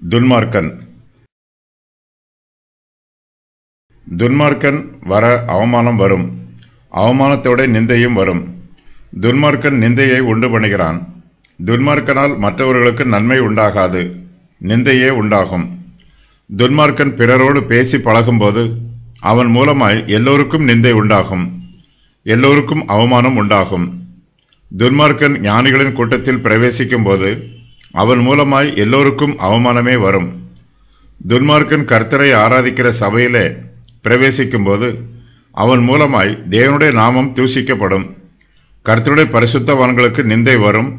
துன்மார்க்கன் துன்மார்க்கன் வர அவமானம் வரும், அவமானத்தோட நிந்தையும் வரும். துன்மார்க்கன் நிந்தையை உண்டு பண்ணுகிறான். துன்மார்க்கனால் மற்றவர்களுக்கு நன்மை உண்டாகாது, நிந்தையே உண்டாகும். துன்மார்க்கன் பிறரோடு பேசி பழகும்போது அவன் மூலமாய் எல்லோருக்கும் நிந்தை உண்டாகும், எல்லோருக்கும் அவமானம் உண்டாகும். துன்மார்க்கன் ஞானிகளின் கூட்டத்தில் பிரவேசிக்கும் போது அவன் மூலமாய் எல்லோருக்கும் அவமானமே வரும். துன்மார்க்கன் கர்த்தரை ஆராதிக்கிற சபையிலே பிரவேசிக்கும் போது அவன் மூலமாய் தேவனுடைய நாமம் தூஷிக்கப்படும். கர்த்தருடைய பரிசுத்தவான்களுக்கு நிந்தை வரும்.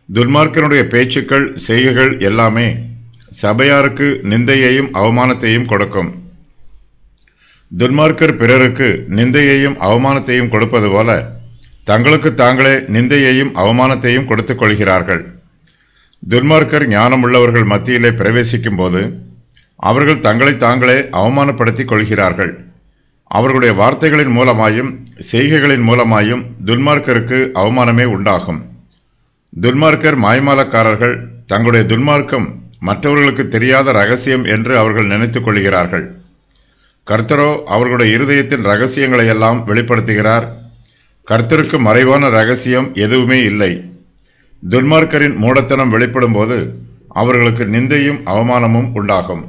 துன்மார்க்கனுடைய பேச்சுக்கள், செய்கைகள் எல்லாமே சபையாருக்கு நிந்தையையும் அவமானத்தையும் கொடுக்கும். துன்மார்க்கர் பிறருக்கு நிந்தையையும் அவமானத்தையும் கொடுப்பது போல தங்களுக்கு தாங்களே நிந்தையையும் அவமானத்தையும் கொடுத்துக் கொள்கிறார்கள். துன்மார்க்கர் ஞானமுள்ளவர்கள் மத்தியிலே பிரவேசிக்கும் போது அவர்கள் தங்களை தாங்களே அவமானப்படுத்திக் கொள்கிறார்கள். அவர்களுடைய வார்த்தைகளின் மூலமாயும் செய்கைகளின் மூலமாயும் துன்மார்க்கருக்கு அவமானமே உண்டாகும். துன்மார்க்கர் மாய்மாலக்காரர்கள். தங்களுடைய துன்மார்க்கம் மற்றவர்களுக்கு தெரியாத ரகசியம் என்று அவர்கள் நினைத்துக் கொள்கிறார்கள். கர்த்தரோ அவர்களுடைய இருதயத்தின் ரகசியங்களை எல்லாம் வெளிப்படுத்துகிறார். கர்த்தருக்கு மறைவான ரகசியம் எதுவுமே இல்லை. துன்மார்க்கரின் மூடத்தனம் வெளிப்படும் போது அவர்களுக்கு நிந்தையும் அவமானமும் உண்டாகும்.